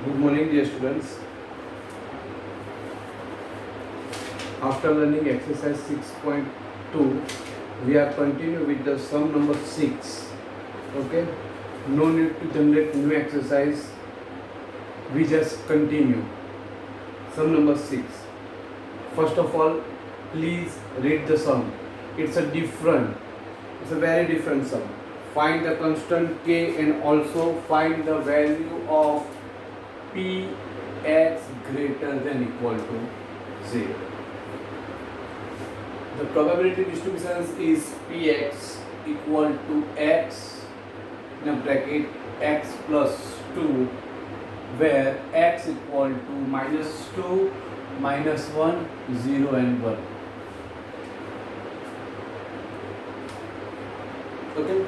Good morning, dear students. After learning exercise 6.2, we are continue with the sum number 6. Okay, no need to generate new exercise. We just continue. Sum number 6. First of all, please read the sum. It's a very different sum. Find the constant k and also find the value of px greater than equal to 0. The probability distribution is px equal to x in a bracket x plus 2, where x equal to -2, -1, 0 and 1. Okay?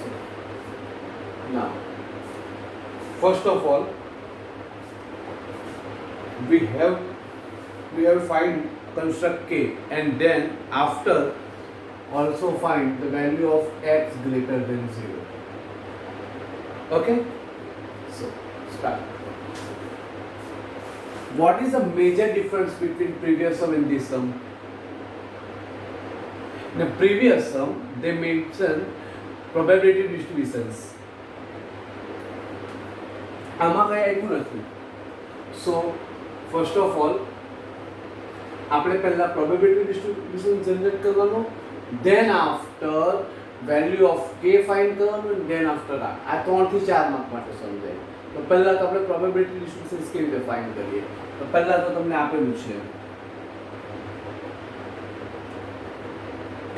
So, now, first of all, we have find construct k, and then after also find the value of x greater than 0. Okay, so start. What is the major difference between previous sum and this sum? In the previous sum they mention probability distributions. આમાં કઈ આવ્યું નથી. So first of all, આપણે પહેલા probability distribution generate કરવાનો, then after value of k find કરવાનું, and then after આ 3 થી 4 માર્ક માટે સમજાય. તો પહેલા તો આપણે probability distribution કેવી રીતે ફાઇન્ડ કરીએ? તો પહેલા તો તમને આપેલું છે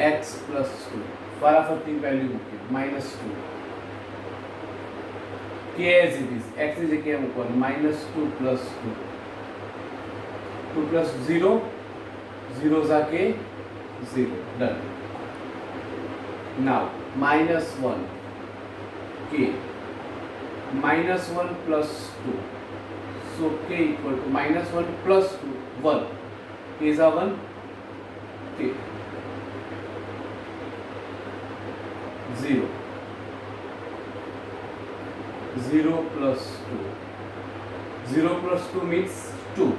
x plus 2, ફરાફરતી વેલ્યુ મૂકી -2, k as it is, x ની જગ્યાએ મૂકવાનું -2 plus 2, 2 plus 0, 0 is k, 0, done. Now -1 k, -1 plus 2, so k equal to -1 plus 2, 1, k is a 1, k, 0, 0 plus 2, 0 plus 2 means 2,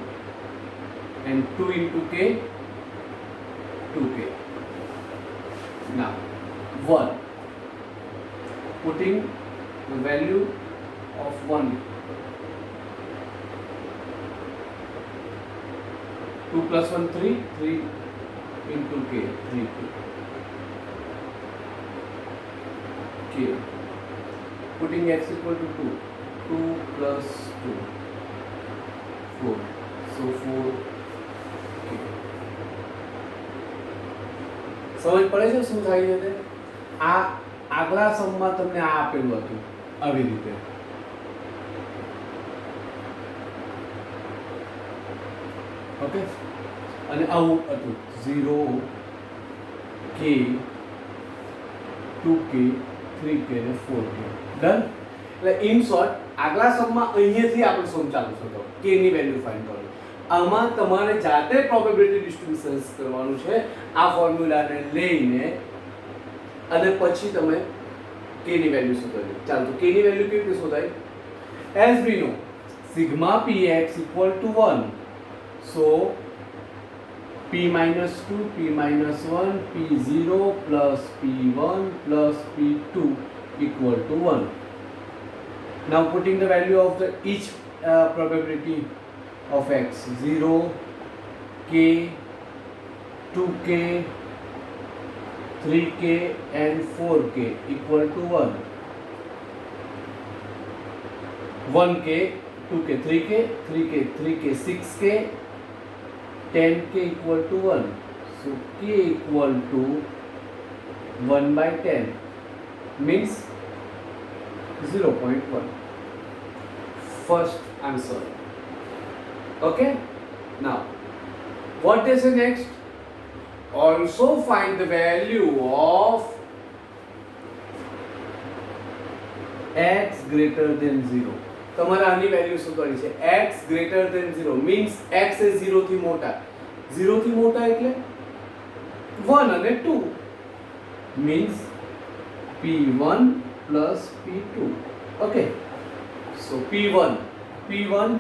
and 2 into k, 2k. Now 1, putting the value of 1, 2 plus 1, 3, 3 into k, 3k, k, putting x equal to 2, 2 plus 2, 4, so 4k. સમજ પડે છે શું થાય છે? આ આગલા સમમાં તમને આ આપેલું હતું આવી રીતે. ઓકે, અને આવું હતું 0 k, 2k, 3k અને 4k. ડન. એટલે ઇન શોર્ટ આગલા સમમાં અહીંયાથી આપણે સમ ચાલુ થતો k ની વેલ્યુ ફાઇન્ડ કરો. આમાં તમારે જાતે પ્રોબેબિલિટી ડિસ્ટ્રીબ્યુશન્સ કરવાનું છે આ ફોર્મ્યુલાને લઈને, અને પછી તમે k ની વેલ્યુ શોધવાની. ચાલો, તો k ની વેલ્યુ કેવી રીતે શોધાય? As we know sigma px equal to 1, so p minus 2, p minus 1, p0 plus p1 plus p2 equal to 1. Now putting the value of the each probability of x, 0, k, 2k, 3k and 4k equal to 1. 1k, 2k, 3k, 3k, 3k, 6k, 10k equal to 1. So k equal to 1 by 10 means 0.1. First answer. Okay? Now, what they say next? Also find the value of x greater than 0. તમારે આની value શું કરી છે? x greater than 0 means x એ 0 થી મોટા. 0 થી મોટા એટલે 1 અને 2 means P1 plus P2. Okay, so P1 P1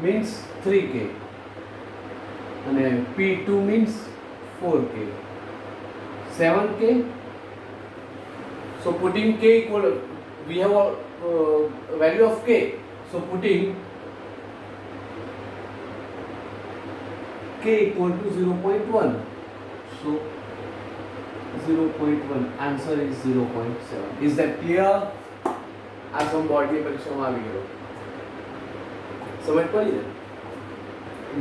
means 3k અને P2 means 4k, 7k. So putting k equal, we have a value of k, so putting k equal to 0.1, so 0.1, answer is 0.7. Is that clear? આ સમ બોર્ડની પરીક્ષામાં આવી ગયો, સમજ પડી ને?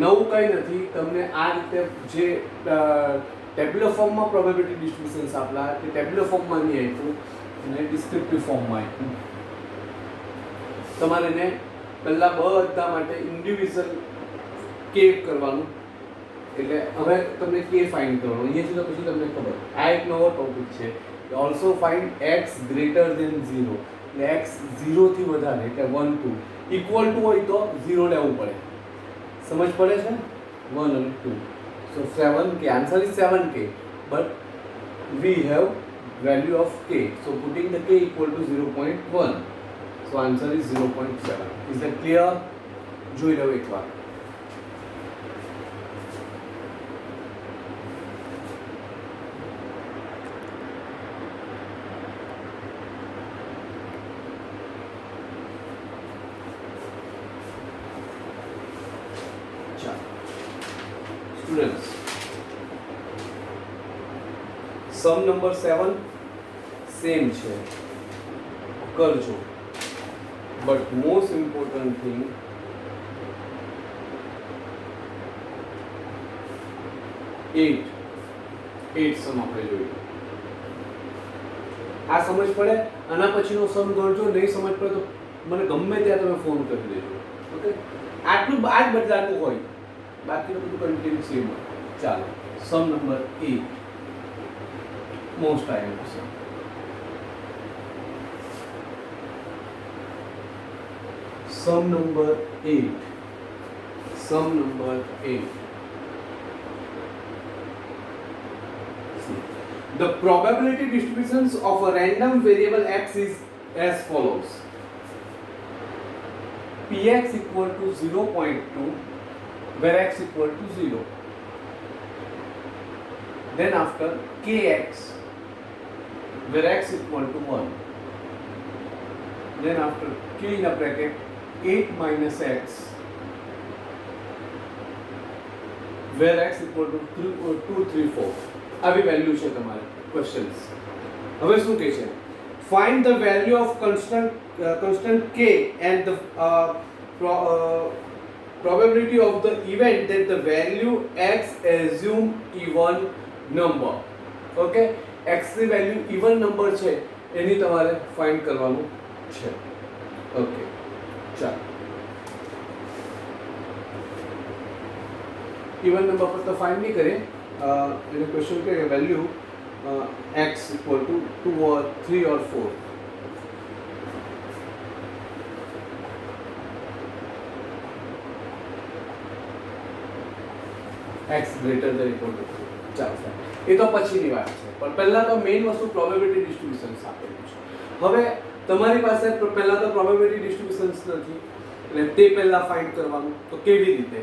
નવું કંઈ નથી, તમને આ રીતે જે ટેબ્યુલર ફોર્મમાં પ્રોબેબિલિટી ડિસ્ટ્રીબ્યુશન્સ આપલા તે ટેબ્યુલર ફોર્મમાં નહીં આપ્યું અને ડિસ્ક્રિપ્ટિવ ફોર્મમાં આપ્યું. તમારે ને પહેલાં બધા માટે ઇન્ડિવિજ્યુઅલ કે કરવાનું, એટલે હવે તમને કે ફાઇન્ડ કરવાનું. અહીંયાથી તો પછી તમને ખબર આ એક નવો ટોપિક છે. Also find x greater than 0, એટલે એક્સ 0 થી વધારે એટલે 1 2 ઇક્વલ ટુ હોય તો 0 લેવું પડે. સમજ પડે છે? 1 અને 2. So 7k, answer is 7k, but we have value of k, so putting the k equal to 0.1, so answer is 0.7. Is that clear? જોઈ લો એકવાર. Students, sum number 7 same છે, કરજો. But most important thing, 8 સમ આપણે જોઈએ. આ સમજ પડે? આના પછીનો સમ ગણજો. નહીં સમજ પડે તો મને ગમે ત્યાં તમે ફોન કરી દેજો. ઓકે, આટલું આ જ બદલાતું હોય, બાકીનું બધું કન્ટિન્યુ સેમ હોય. ચાલો, સમ number 8, most IMP sum. Sum number 8. Sum number 8. See, the probability distributions of a random variable x is as follows. Px equal to 0.2, where x equal to 0. Then after kx, where x equal to 1. Then after k in a bracket 8 minus x, where x equal to 2, 3, 4. આવી value છે તમારે questions. હવે શું કહે છે? Find the value of constant k and the probability of the event that the value x assume even number. Okay, x ની value even number છે એની તમારે ફાઇન્ડ કરવાનું છે. ઓકે, ચાલો. ઇવન નંબર પર તો ફાઇન્ડ નહીં કરીએ. એને ક્વેશ્ચન કે value x equal to 2 or 3 or 4. x greater than equal to 3. ચાલો, એ તો પછીની વાત છે, પણ પહેલા તો મેઇન વસ્તુ પ્રોબેબિલિટી ડિસ્ટ્રીબ્યુશન્સ આપેલું છે. હવે તમારી પાસે પહેલા તો પ્રોબેબિલિટી ડિસ્ટ્રીબ્યુશન્સ નથી, એટલે તે પહેલા ફાઇન્ડ કરવાનું. તો કેવી રીતે?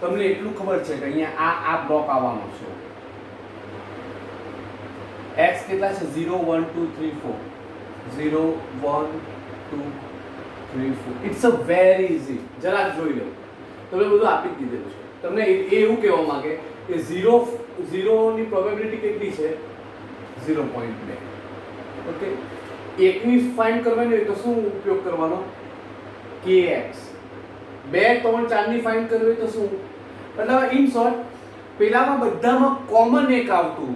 તમને એટલું ખબર છે કે અહીંયા આ બ્લોક આવવાનો છે. x કેટલા છે? 0 1 2 3 4. 0 1 2 3 4. It's a very easy. જરાક જોઈ લો, તમને બધું આપી જ દીધેલું છે. તમને એવું કહેવા માંગે કે 0 ની પ્રોબેબિલિટી કેટલી છે? 0.2. ઓકે, એકની ફાઇન્ડ કરવાની હોય તો શું ઉપયોગ કરવાનો? kx. 2 3 4 ની ફાઇન્ડ કરવી હોય તો શું? એટલે ઇન શોર્ટ પેલામાં બધામાં કોમન એક આવતું,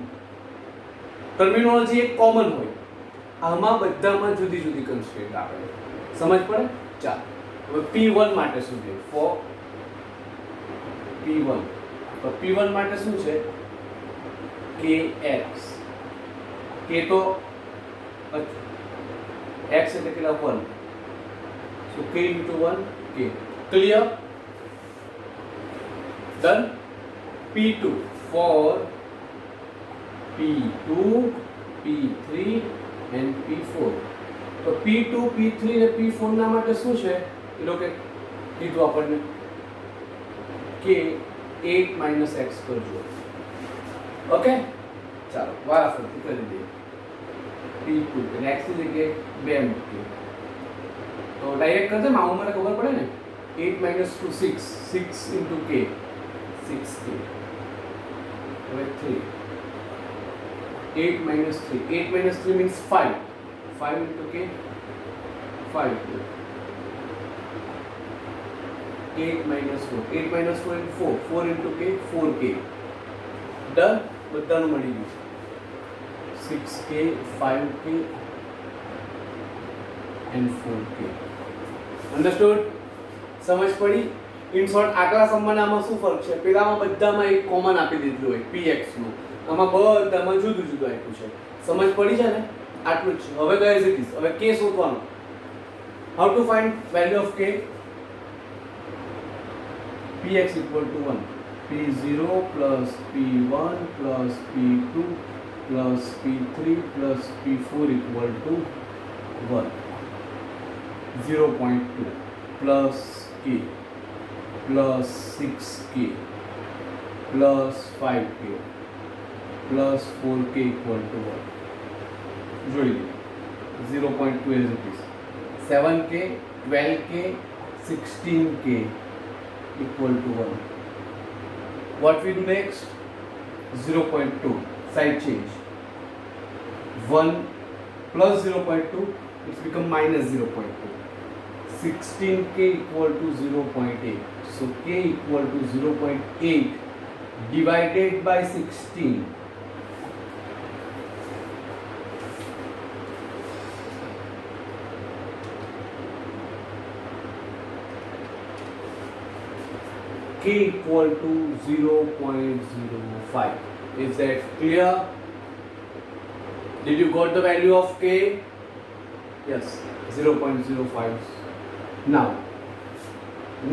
ટર્મિનોલોજી એક કોમન હોય, આમાં બધામાં જુદી જુદી કન્સ્ટ્રેન્ટ આવે. સમજ પડે? ચાલો, હવે p1 માટે શું છે? ફોર p1, તો p1 માટે શું છે? kx. k તો x એટલે કેટલા? 1. so k into 1 k. clear? done. p2 for p2 p3 and p4. તો p2 p3 અને p4 ના માટે શું છે? એ લોકો કીધું આપણને કે 8 માઇનસ એક્સ કરજો. ઓકે, ચાલો વારાફરતી કરી દઈએ. p ઇક્વલ ટુ x ની જગ્યાએ 2 મૂકીએ તો ડાયરેક્ટ કરી દે. આવું મને ખબર પડે ને. 8 માઇનસ 2 6 6 ઇન્ટુ k 6k. હવે 3 8 minus 3. 8 minus 3 means 5. 5 into k. 5 k. 8 minus 4. 8 minus 4 into 4. 4 into k. 4k. Done? બધાનું મળી ગયું. 6k, 5k and 4k. Understood? સમજ પડી? ઇન શોર્ટ આકડા સંબંધમાં શું ફરક છે? પેલામાં બધામાં એક કોમન આપી દીધું હોય px નું. આમાં બધામાં જુદું જુદું આપ્યું છે. સમજ પડી છે ને? આટલું જ છે. હવે તો એઝ ઇટ ઇઝ. હવે k શોધવાનો. How to find value of k? px equal to 1. p0 plus p1 plus p2 plus p3 plus p4 equal to 1. 0.2 plus k plus 6k plus 5k plus 4k equal to 1. જોઈ લો 0.2 as it is. 7k, 12k, 16k equal to 1. What we do next? 0.2 side change. 1 plus 0.2, it's become minus 0.2. 16k equal to 0.8. So k equal to 0.8 divided by 16. K equal to 0.05. Is that clear? Did you got the value of k? Yes, 0.05. Now,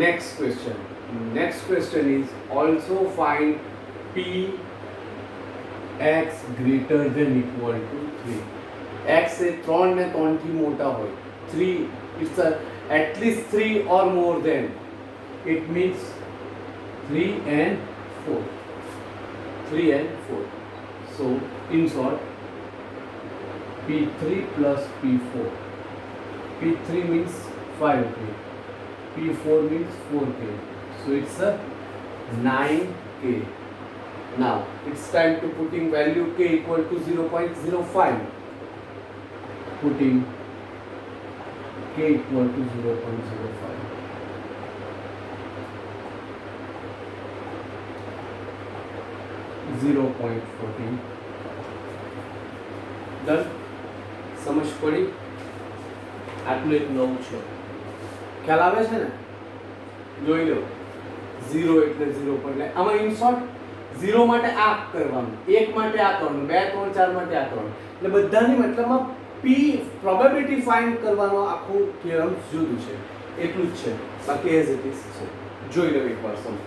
next question. Next question is also find p x greater than equal to 3. x is 3 ને 3 થી મોટા હોય. 3 it's at least 3 or more than. It means 3 and 4. 3 and 4. So, in short, P3 plus P4. P3 means 5k. P4 means 4k. So, it's a 9k. Now, it's time to putting value k equal to 0.05. Putting k equal to 0.05. 0.14. Done. સમજ પડી? આટલું એક નવું છે. ખ્યાલ આવે છે ને? જોઈ લો. 0 એટલે 0 એટલે આમાં ઇન શોર્ટ 0 માટે આ કરવાનું, 1 માટે આ કરવાનું, 2 3 4 માટે આ કરવાનું. એટલે બધાની મતલબમાં p પ્રોબેબિલિટી ફાઇન્ડ કરવાનો આખું થિયરમ જુદું છે. એટલું જ છે. બાકી એઝ ઇટ ઇઝ છે. જોઈ લો એકવાર સમજો.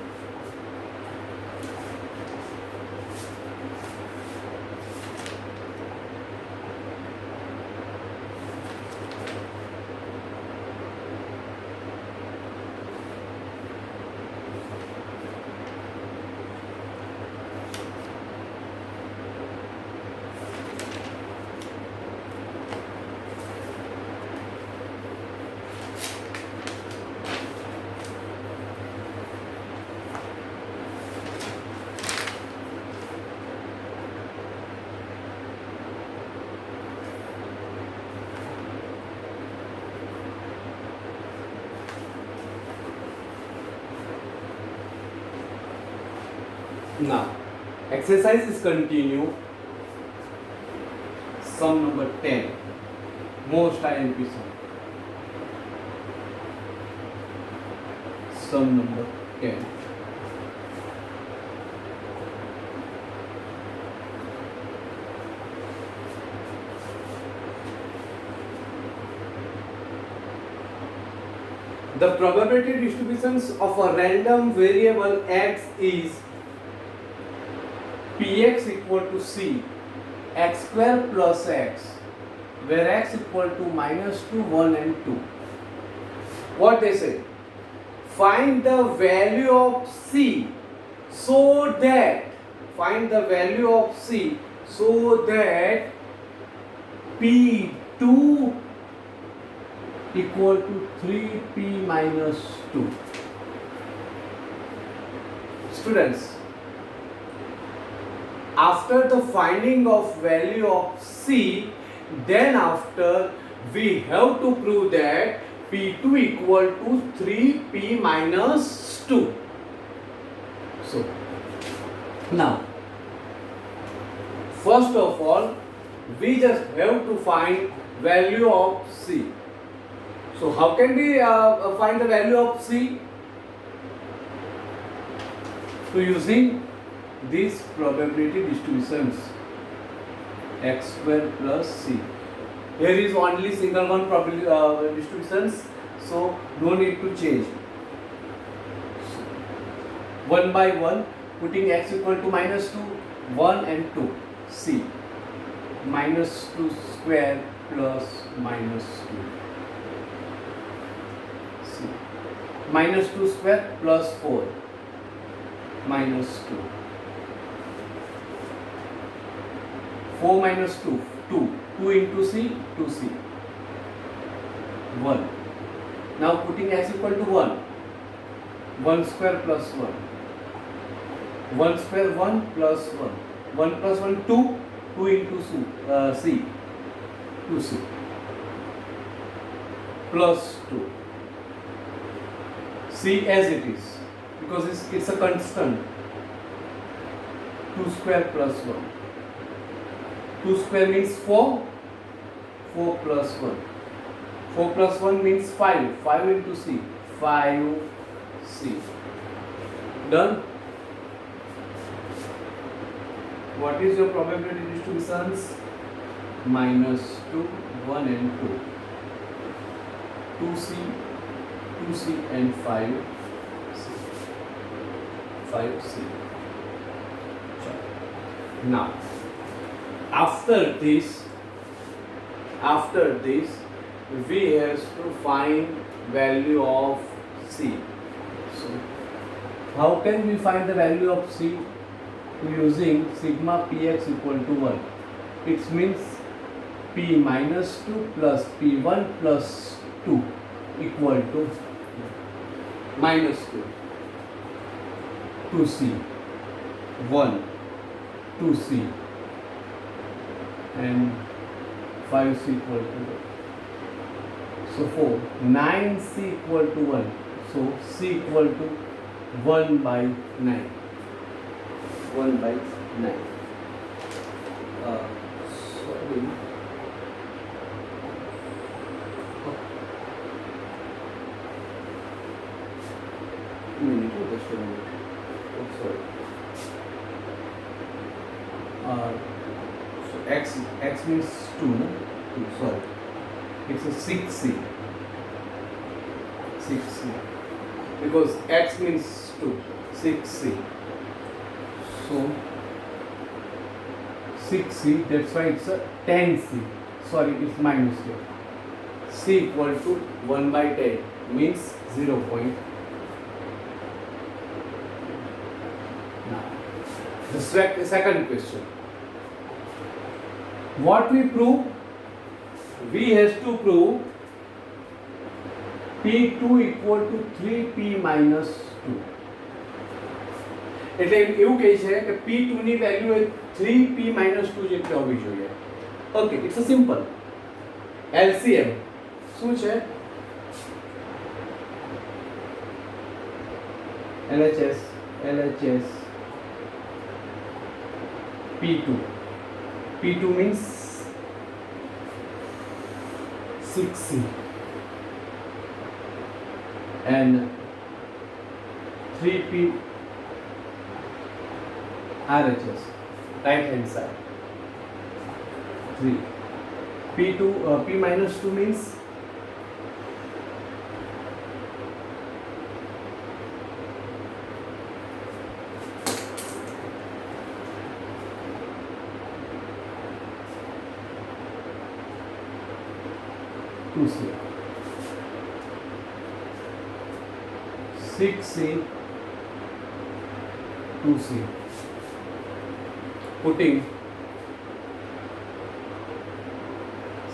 Now, exercise is continue. Sum number 10. Most IMP sum. Sum number 10. The probability distributions of a random variable x is px equal to c x square plus x, where x equal to -2, 1 and 2. What they say? find the value of C so that P2 equal to 3P minus 2. Students, after the finding of value of C, then after we have to prove that P2 equal to 3P minus 2. So now first of all we just have to find value of C. So how can we find the value of C? So using these probability distributions, x square plus C. Here is only single one probability distributions, so no need to change. 1 by 1, putting x equal to minus 2, 1 and 2, C. Minus 2 square plus minus 2. C. Minus 2 square plus 4. Minus 2. 4 minus 2, 2. 2 into C, 2C. 1. Now putting x equal to 1. 1 square plus 1. 1 square 1 plus 1. 1 plus 1, 2. 2 into C. 2C. Plus 2. C as it is. Because it's a constant. 2 square plus 1. 2 square means 4. 4 plus 1. 4 plus 1 means 5. 5 into C. 5C. Done? What is your probability distributions? Minus 2, 1 and 2. 2C, 2C and 5C. 5C. Now, after this we have to find value of C. So how can we find the value of C? Using sigma px equal to 1. It means p minus 2 plus p1 plus 2 equal to minus 2. 2C, 1, 2C and 5C equal to 1. So 4, 9C equal to 1. So C equal to 1 by 9. 1 by 9. Sorry. Just a minute. Oh, sorry. So x means 2, no? 2, sorry. It's a 6C. 6C. Because x means 2. 6C. So 6C, that's why it's a 10C. Sorry, it's minus 10. C equal to 1 by 10 means 0.5. Now, the second question. What we prove? We has to prove P2 equal to 3P minus 2. એટલે એવું કહે છે કે P2 ની value 3P minus 2 જેટલી હોવી જોઈએ. Okay, it's a simple. LCM શું છે? LHS P2. P2 means 6C and 3P RHS, right hand side. 3. P2, P minus 2 means 2C. C 6C 2C. Putting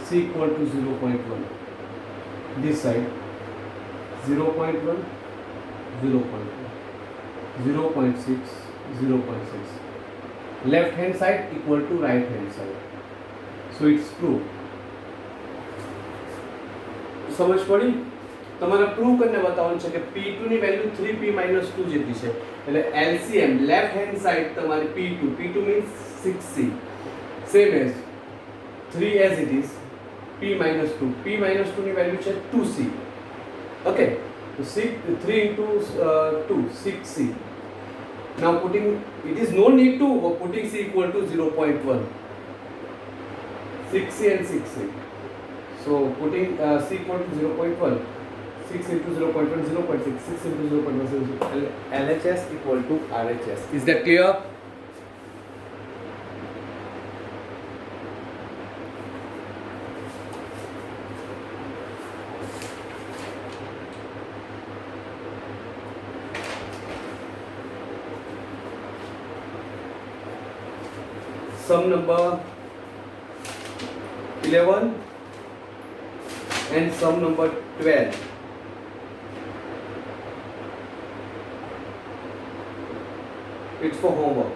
C equal to 0.1. This side 0.1, 0.1, 0.6, 0.6. Left hand side equal to right hand side. So it's true. समझ पड़ी? તમારે prove કરીને બતાવવાનું છે કે P2 ની value 3P - 2 જેટલી છે એટલે LCM લેફ્ટ હેન્ડ સાઈડ તમારી P2 means 6C same as 3 as it is P - 2 ની વેલ્યુ છે 2C. okay so 3 into 2 6C. now putting it is no need to putting C equal to 0.1 6C and 6C. so putting C equal to 0.1 6 into 0.1 0.6 6 into 0.1 LHS equal to RHS. Is that clear? Sum number 11 and sum number 12. It's for homework.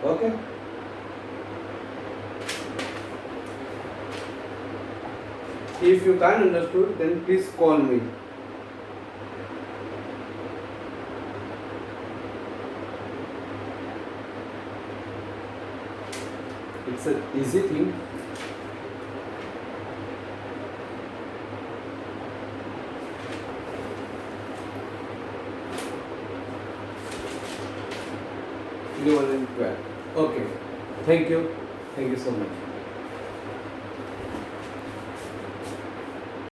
Okay? If you can't understood, then please call me. It's an easy thing. And 12. Okay. Thank you so much.